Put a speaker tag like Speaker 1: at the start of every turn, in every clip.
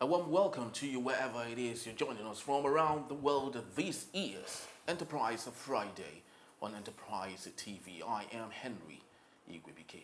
Speaker 1: A warm welcome to you wherever it is you're joining us from around the world. This is Enterprise Friday on Enterprise TV. I am Henry Igwebike.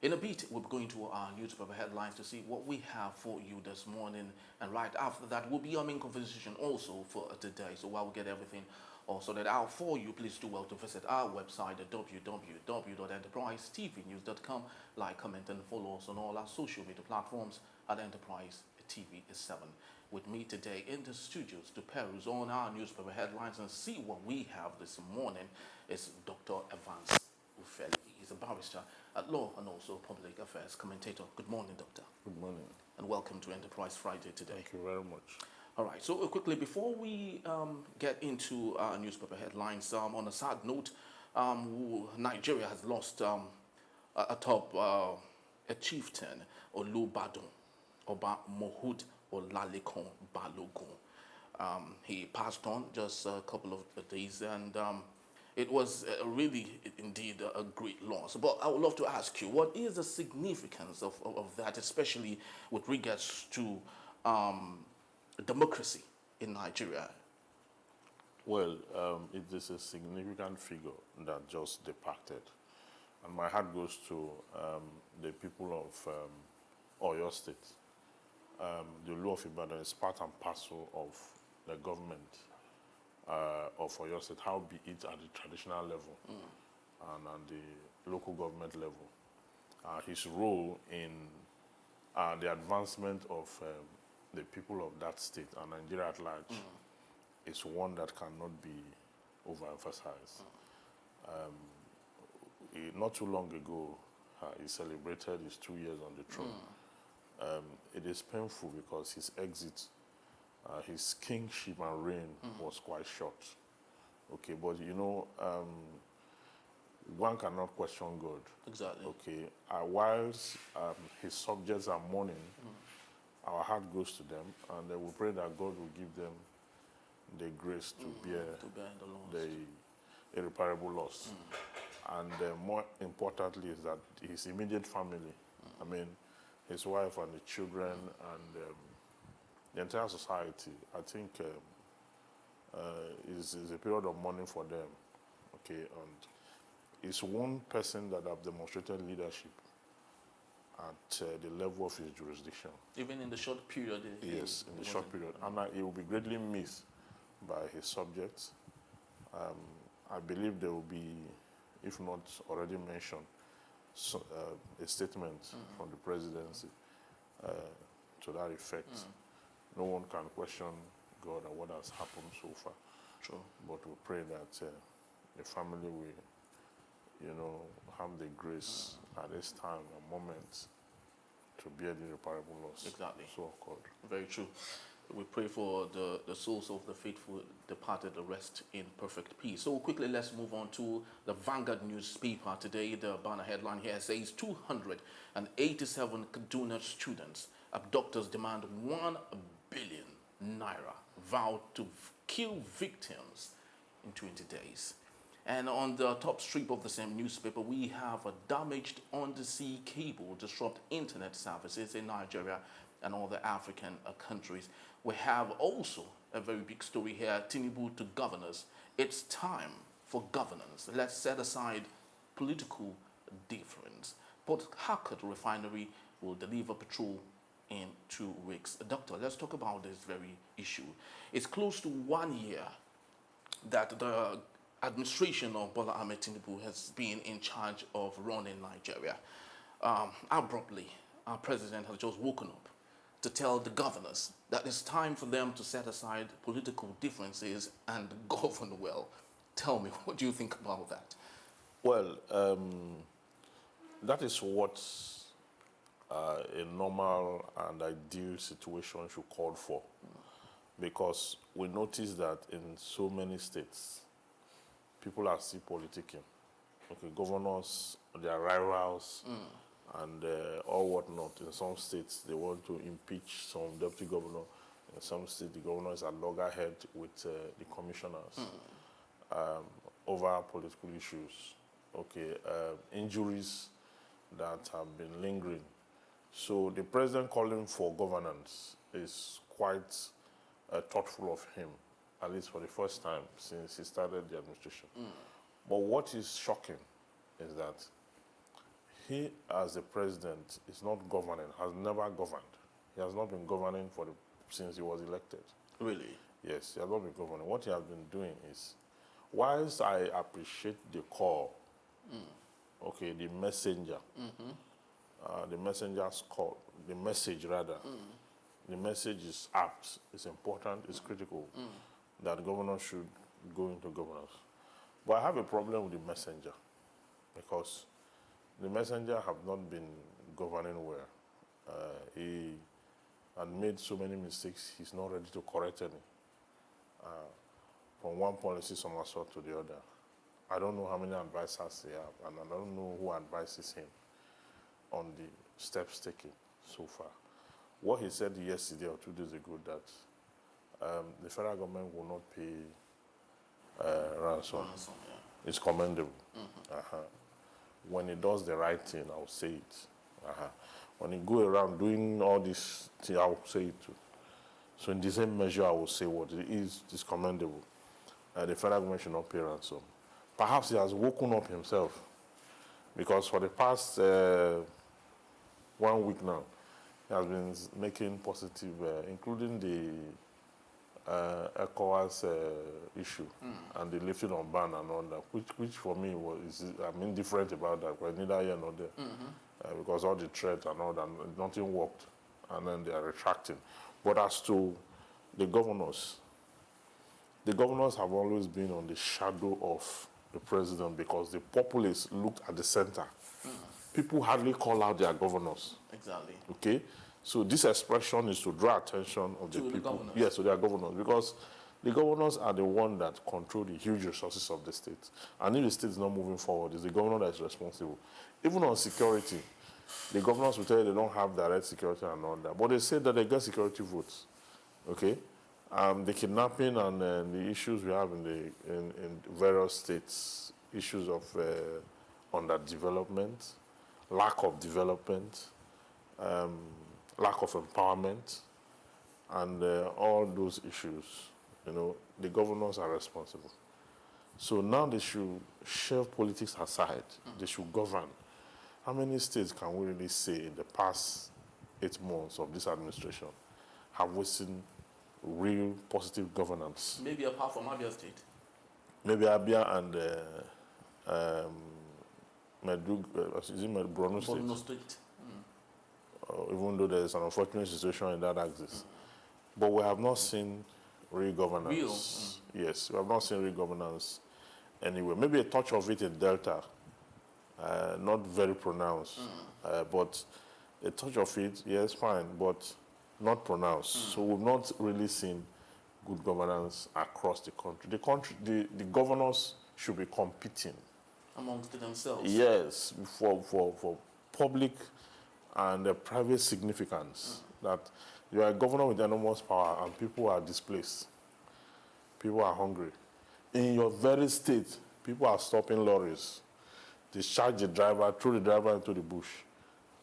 Speaker 1: In a bit, we're going to our newspaper headlines to see what we have for you this morning. And right after that, will be our main conversation also for today. So while we get everything all sorted out for you, please do well to visit our website at www.enterprisetvnews.com. Like, comment, and follow us on all our social media platforms at Enterprise TV 7. With me today in the studios to peruse on our newspaper headlines and see what we have this morning is Dr. Evans Ufeli. He's a barrister at law and also public affairs commentator. Good morning, Doctor.
Speaker 2: Good morning.
Speaker 1: And welcome to Enterprise Friday today.
Speaker 2: Thank you very much.
Speaker 1: All right, so quickly, before we get into our newspaper headlines, on a sad note, Nigeria has lost a chieftain, Olubadan, Oba Mohud Olalekon Balogun. He passed on just a couple of days, and it was really, indeed, a great loss. But I would love to ask you, what is the significance of that, especially with regards to democracy in Nigeria?
Speaker 2: Well, it is a significant figure that just departed. And my heart goes to the people of Oyo State. The law of Ibadan is part and parcel of the government of Oyo State, how be it at the traditional level and at the local government level. His role in the advancement of the people of that state and Nigeria at large is one that cannot be overemphasized. Not too long ago, he celebrated his 2 years on the throne. It is painful because his exit, his kingship and reign was quite short. Okay, but you know, one cannot question God.
Speaker 1: Exactly.
Speaker 2: Okay, whilst his subjects are mourning, our heart goes to them, and we pray that God will give them the grace to bear the irreparable loss. And more importantly is that his immediate family, I mean, his wife and the children and the entire society, I think is a period of mourning for them. Okay, and it's one person that have demonstrated leadership at the level of his jurisdiction.
Speaker 1: Even in the short period?
Speaker 2: Yes, in the short period. And he will be greatly missed by his subjects. I believe there will be, if not already mentioned, a statement from the presidency to that effect. No one can question God and what has happened so far.
Speaker 1: True.
Speaker 2: But we pray that the family will, you know, have the grace at this time and moment to bear the irreparable loss.
Speaker 1: Exactly.
Speaker 2: So occurred.
Speaker 1: Very true. We pray for the souls of the faithful departed, the rest in perfect peace. So quickly, let's move on to the Vanguard newspaper today. The banner headline here says 287 Kaduna students. Abductors demand 1 billion naira, vowed to kill victims in 20 days. And on the top strip of the same newspaper, we have a damaged undersea cable disrupt internet services in Nigeria and other African countries. We have also a very big story here, Tinubu to governors. It's time for governance. Let's set aside political difference. Port Harcourt refinery will deliver petrol in 2 weeks. Doctor, let's talk about this very issue. It's close to 1 year that the administration of Bola Ahmed Tinubu has been in charge of running Nigeria. Abruptly, our president has just woken up to tell the governors that it's time for them to set aside political differences and govern well. Tell me, what do you think about that?
Speaker 2: Well, that is what a normal and ideal situation should call for. Because we notice that in so many states, people are still politicking. Okay, governors, their rivals, and all whatnot. In some states, they want to impeach some deputy governor. In some states, the governor is at loggerhead with the commissioners over political issues. Okay, injuries that have been lingering. So the president calling for governance is quite thoughtful of him, at least for the first time since he started the administration. But what is shocking is that he, as the president, is not governing, has never governed. He has not been governing since he was elected.
Speaker 1: Really?
Speaker 2: Yes, he has not been governing. What he has been doing is, whilst I appreciate the call, okay, the messenger, the messenger's call, the message rather, the message is apt, it's important, it's critical that governors should go into governance. But I have a problem with the messenger because the messenger have not been governing well. He had made so many mistakes, he's not ready to correct any. From one policy somersault to the other. I don't know how many advisors they have, and I don't know who advises him on the steps taken so far. What he said yesterday or 2 days ago that the federal government will not pay ransom. It's commendable. When he does the right thing, I'll say it. When he go around doing all this thing, I'll say it too. So in the same measure, I will say what it is commendable. The federal government should not pay ransom. Perhaps he has woken up himself, because for the past 1 week now, he has been making positive, including the ECOWAS issue and the lifting of ban and all that, which for me I'm indifferent about that, but neither here nor there, because all the threat and all that, nothing worked, and then they are retracting. But as to the governors have always been on the shadow of the president because the populace looked at the center. People hardly call out their governors.
Speaker 1: Exactly.
Speaker 2: Okay? So this expression is to draw attention of the people.
Speaker 1: Governors.
Speaker 2: Yes, to their governors, because the governors are the one that control the huge resources of the state. And if the state is not moving forward, it's the governor that is responsible. Even on security, the governors will tell you they don't have direct security and all that. But they say that they get security votes. Okay? The kidnapping and the issues we have in various states, issues of underdevelopment, lack of development, lack of empowerment, and all those issues, the governors are responsible. So now they should shelve politics aside. They should govern. How many states can we really say in the past 8 months of this administration have we seen real positive governance?
Speaker 1: Maybe apart from Abia State.
Speaker 2: Maybe Abia and Borno State.
Speaker 1: Borno State.
Speaker 2: Even though there's an unfortunate situation in that axis. But we have not seen real governance. Yes, we have not seen real governance anywhere. Maybe a touch of it in Delta, not very pronounced, but a touch of it, yes, fine, but not pronounced. So we've not really seen good governance across the country. The governors should be competing
Speaker 1: amongst themselves.
Speaker 2: Yes, for public and private significance. That you are a governor with enormous power and people are displaced. People are hungry. In your very state, people are stopping lorries, discharge the driver, throw the driver into the bush,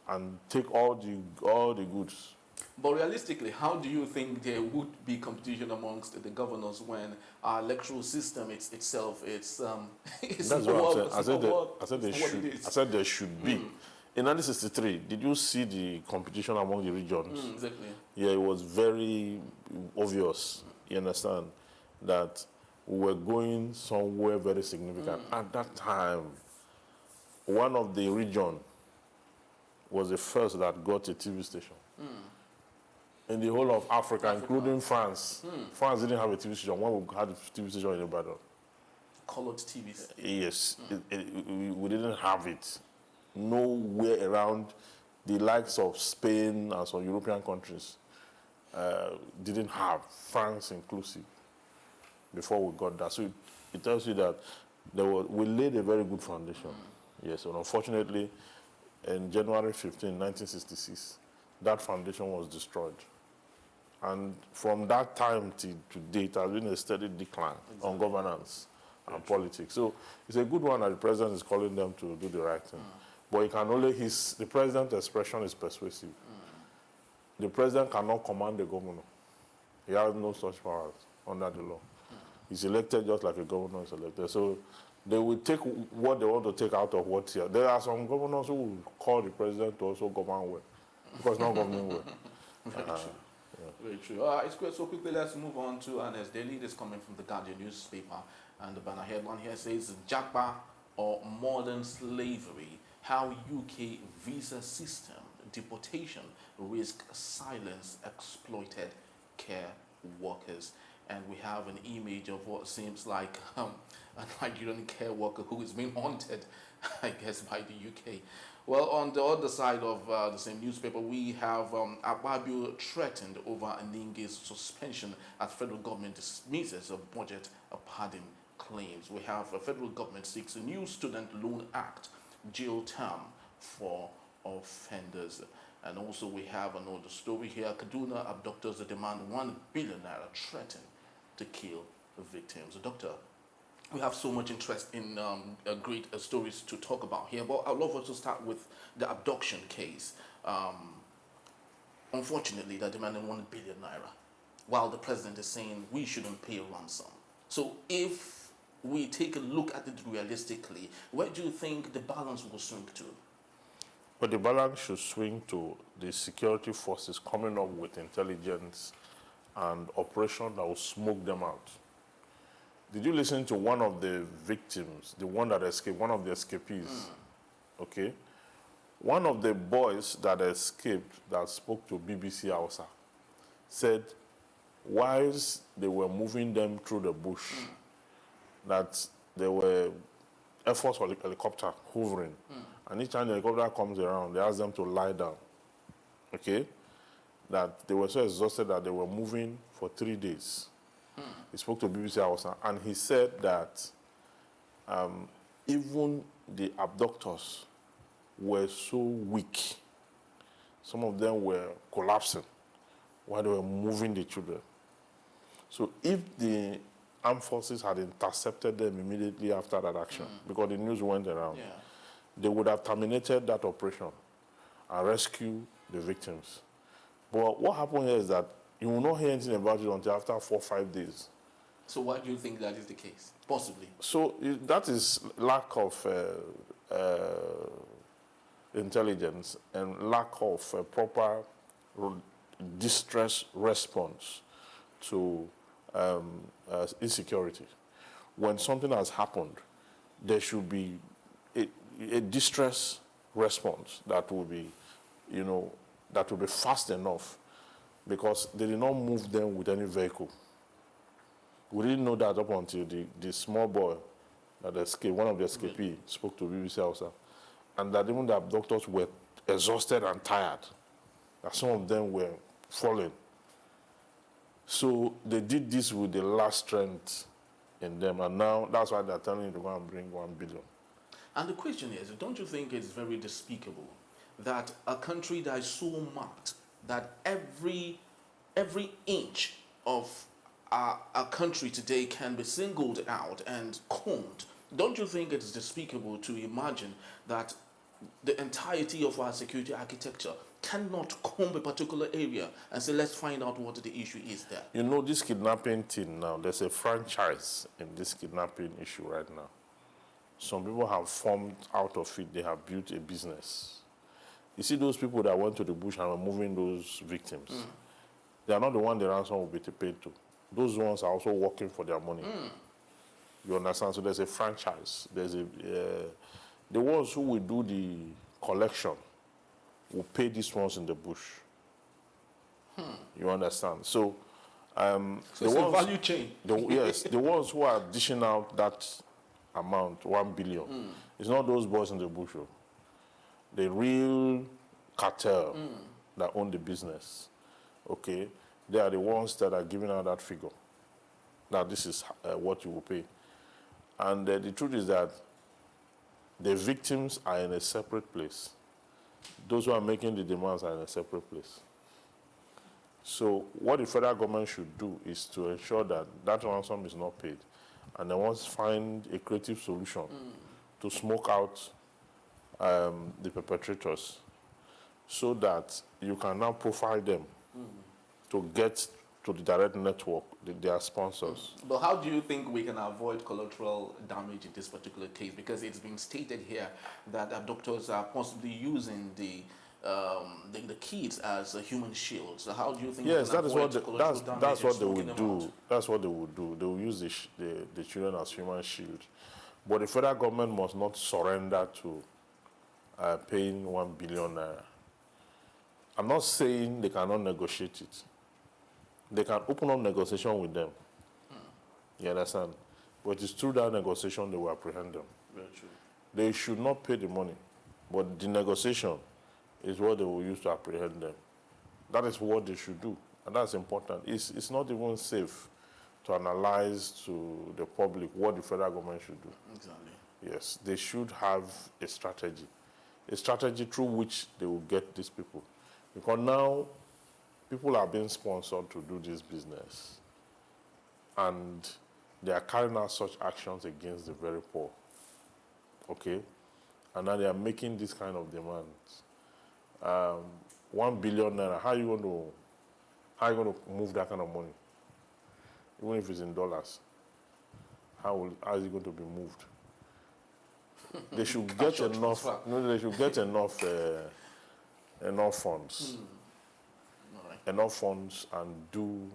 Speaker 2: and take all the goods.
Speaker 1: But realistically, how do you think there would be competition amongst the governors when our electoral system itself it's
Speaker 2: That's what I'm saying. I said there should be. In 1963, did you see the competition among the regions?
Speaker 1: Exactly.
Speaker 2: Yeah, it was very obvious. You understand that we were going somewhere very significant. At that time, one of the region was the first that got a TV station. In the whole of Africa, including France. France didn't have a TV station. One had a TV station in Ibadan.
Speaker 1: Colored TVs.
Speaker 2: Yes, we didn't have it. Nowhere around. The likes of Spain and some European countries didn't have, France inclusive, before we got that. So it tells you that we laid a very good foundation. Yes, and unfortunately, in January 15, 1966, that foundation was destroyed. And from that time to date, there has been a steady decline on governance and politics. So it's a good one that the president is calling them to do the right thing. But he can only, the president's expression is persuasive. the president cannot command the governor. He has no such powers under the law. He's elected just like a governor is elected. So they will take what they want to take out of what's here. There are some governors who will call the president to also govern well, because not governing well.
Speaker 1: Very true. Very true. It's great. So quickly, let's move on to Ernest Daily. This is coming from the Guardian newspaper, and the banner headline here says Japa or modern slavery, how UK visa system deportation risk silence exploited care workers. And we have an image of what seems like a Nigerian care worker who is being haunted, I guess, by the UK. Well, on the other side of the same newspaper, we have Akpabio threatened over Ninge's suspension as federal government dismisses a budget pardon claims. We have a federal government seeks a new student loan act, jail term for offenders. And also we have another story here. Kaduna abductors demand 1 billion naira threatened to kill victims. Doctor, we have so much interest in great stories to talk about here, but I'd love us to start with the abduction case. Unfortunately, they're demanding 1 billion naira, while the president is saying we shouldn't pay a ransom. So if we take a look at it realistically, where do you think the balance will swing to?
Speaker 2: But the balance should swing to the security forces coming up with intelligence and operation that will smoke them out. Did you listen to one of the victims, the one that escaped, one of the escapees? Okay. One of the boys that escaped that spoke to BBC Hausa said whilst they were moving them through the bush, that there were Air Force helicopter hovering. And each time the helicopter comes around, they ask them to lie down. Okay? That they were so exhausted that they were moving for 3 days. He spoke to BBC Hausa, and he said that even the abductors were so weak. Some of them were collapsing while they were moving the children. So if the armed forces had intercepted them immediately after that action, because the news went around, they would have terminated that operation and rescued the victims. But what happened here is that you will not hear anything about it until after 4 or 5 days.
Speaker 1: So why do you think that is the case? Possibly.
Speaker 2: So that is lack of intelligence and lack of proper distress response to insecurity. When something has happened, there should be a distress response that will be, that will be fast enough, because they did not move them with any vehicle. We didn't know that up until the small boy that escaped, one of the escapees, spoke to BBC Hausa, and that even the abductors were exhausted and tired, that some of them were falling. So they did this with the last strength in them, and now that's why they're telling you to go and bring 1 billion.
Speaker 1: And the question is, don't you think it's very despicable that a country that is so marked that every inch of a country today can be singled out and combed? Don't you think it's despicable to imagine that the entirety of our security architecture cannot comb a particular area and say, let's find out what the issue is there?
Speaker 2: You know, this kidnapping thing now, there's a franchise in this kidnapping issue right now. Some people have formed out of it, they have built a business. You see those people that went to the bush and were moving those victims, they are not the one the ransom will be paid to. Those ones are also working for their money. You understand? So there's a franchise. There's the ones who will do the collection will pay these ones in the bush. You understand? So,
Speaker 1: so it's a value chain.
Speaker 2: Yes, the ones who are dishing out that amount, 1 billion, it's not those boys in the bush. The real cartel that own the business, okay, they are the ones that are giving out that figure. Now this is what you will pay. And the truth is that the victims are in a separate place. Those who are making the demands are in a separate place. So what the federal government should do is to ensure that that ransom is not paid. And then once find a creative solution to smoke out the perpetrators. so that you can now profile them to get to the direct network, their sponsors.
Speaker 1: But how do you think we can avoid collateral damage in this particular case? Because it's been stated here that doctors are possibly using the kids as human shields. So how do you think
Speaker 2: Yes,
Speaker 1: we can
Speaker 2: that is
Speaker 1: avoid
Speaker 2: what
Speaker 1: collateral damage
Speaker 2: that's
Speaker 1: and
Speaker 2: what they
Speaker 1: smoking
Speaker 2: would
Speaker 1: them out?
Speaker 2: do. That's what they would do. They will use the children as human shield. But the federal government must not surrender to paying 1 billion naira. I'm not saying they cannot negotiate it. They can open up negotiation with them. You understand? But it's through that negotiation they will apprehend them.
Speaker 1: Very true.
Speaker 2: They should not pay the money, but the negotiation is what they will use to apprehend them. That is what they should do, and that's important. It's not even safe to analyze to the public what the federal government should do.
Speaker 1: Exactly.
Speaker 2: Yes, they should have a strategy through which they will get these people. Because now, people are being sponsored to do this business, and they are carrying out such actions against the very poor. Okay? And now they are making this kind of demands. 1 billion naira, how are you going to move that kind of money? Even if it's in dollars, how is it going to be moved? They should get enough. No, they should get enough funds.
Speaker 1: All right.
Speaker 2: Enough funds and do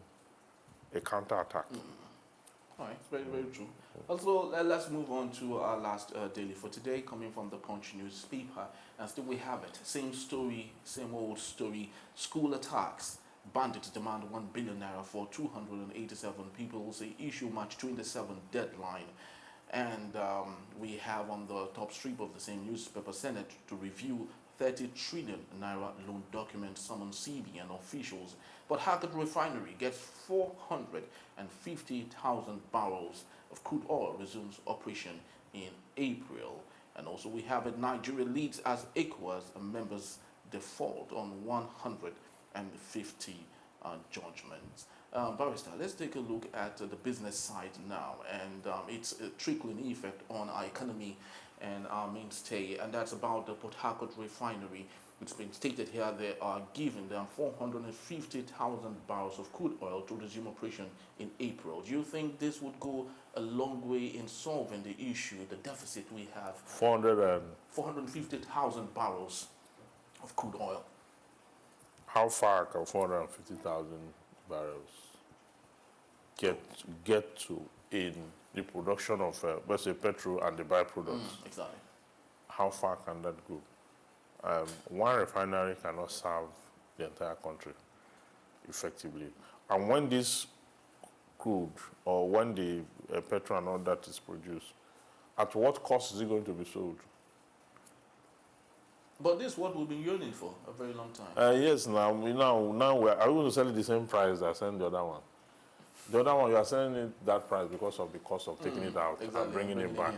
Speaker 2: a counterattack.
Speaker 1: All right, very, very true. Also, let's move on to our last daily for today, coming from the Punch newspaper. And still we have it. Same story, same old story. School attacks. Bandits demand 1 billion naira for 287 people. Say issue March 27 deadline. And we have on the top strip of the same newspaper, Senate to review 30 trillion naira loan document, summon CBN officials. But Harcourt Refinery gets 450,000 barrels of crude oil, resumes operation in April. And also we have it, Nigeria leads as ECOWAS members default on 150 judgments. Barrister, let's take a look at the business side now, and its trickling effect on our economy and our mainstay, and that's about the Port Harcourt Refinery. It's been stated here they are giving them 450,000 barrels of crude oil to resume operation in April. Do you think this would go a long way in solving the issue, the deficit we have? 450,000 barrels of crude oil.
Speaker 2: How far can 450,000 barrels get to in the production of, let's say, petrol and the byproducts?
Speaker 1: Exactly.
Speaker 2: How far can that go? One refinery cannot serve the entire country effectively. And when this crude or when the petrol and all that is produced, at what cost is it going to be sold?
Speaker 1: But this is what we've been yearning for a very long time.
Speaker 2: Yes, now we are going to sell it the same price as selling the other one. The other one, you are selling it that price because of the cost of taking it out and bringing it back.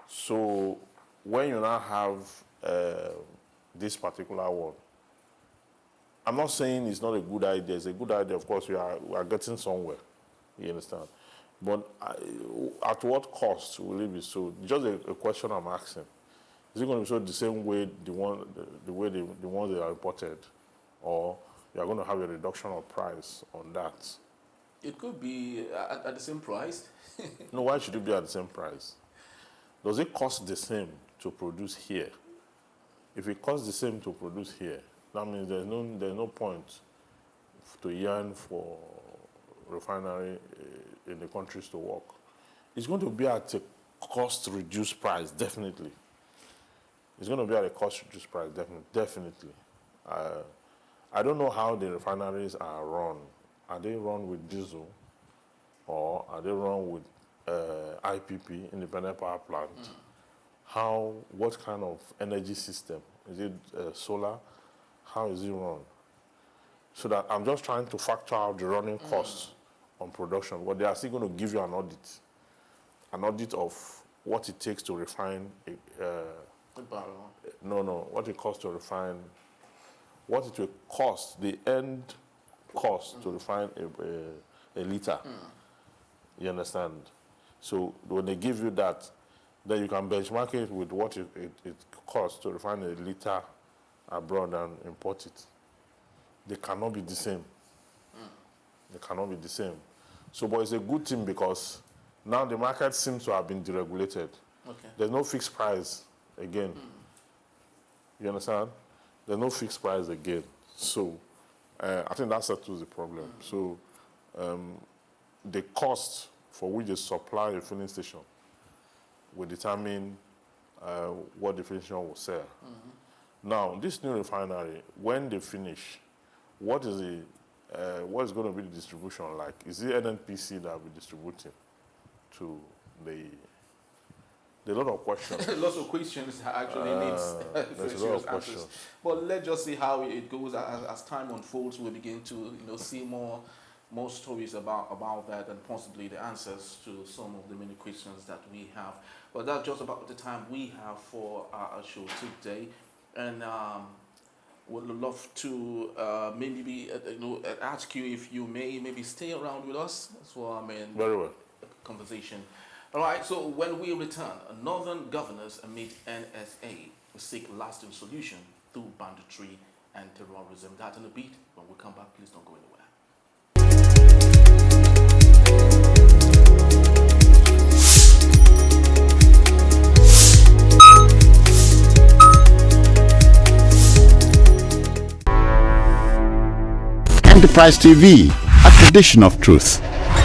Speaker 2: So when you now have this particular one, I'm not saying it's not a good idea. It's a good idea. Of course, we are getting somewhere. You understand? But at what cost will it be sold? Just a question I'm asking. Is it going to be sold the same way the ones that are imported, or you are going to have a reduction of price on that?
Speaker 1: It could be at the same price.
Speaker 2: No, why should it be at the same price? Does it cost the same to produce here? If it costs the same to produce here, that means there's no point to yearn for refinery in the countries to work. It's going to be at a cost-reduced price, definitely. It's going to be at a cost-reduced price, definitely. I don't know how the refineries are run. Are they run with diesel, or are they run with IPP, independent power plant? What kind of energy system? Is it solar? How is it run? So that I'm just trying to factor out the running costs on production, but they are still going to give you an audit of what it takes to refine a
Speaker 1: barrel.
Speaker 2: No, what it costs to refine, what it will cost, the end cost to refine a liter. You understand? So when they give you that, then you can benchmark it with what it costs to refine a liter abroad and import it. They cannot be the same. They cannot be the same. So, but it's a good thing because now the market seems to have been deregulated.
Speaker 1: Okay.
Speaker 2: There's no fixed price again. You understand? There's no fixed price again. So, I think that settles the problem. So, the cost for which they supply a filling station will determine what the filling station will sell. Now, this new refinery, when they finish, what is going to be the distribution like? Is it NNPC that will be distributing to the? There are a lot of questions.
Speaker 1: Lots of questions actually needs
Speaker 2: there's a lot of questions.
Speaker 1: But let's just see how it goes as time unfolds. We begin to see more stories about that and possibly the answers to some of the many questions that we have. But that's just about the time we have for our show today, and would love to maybe ask you if you may maybe stay around with us as well.
Speaker 2: Very well.
Speaker 1: Conversation. All right, so when we return, Northern governors amid NSA seek lasting solution through banditry and terrorism. That in a bit. When we come back, please don't go anywhere.
Speaker 3: Enterprise TV, a tradition of truth.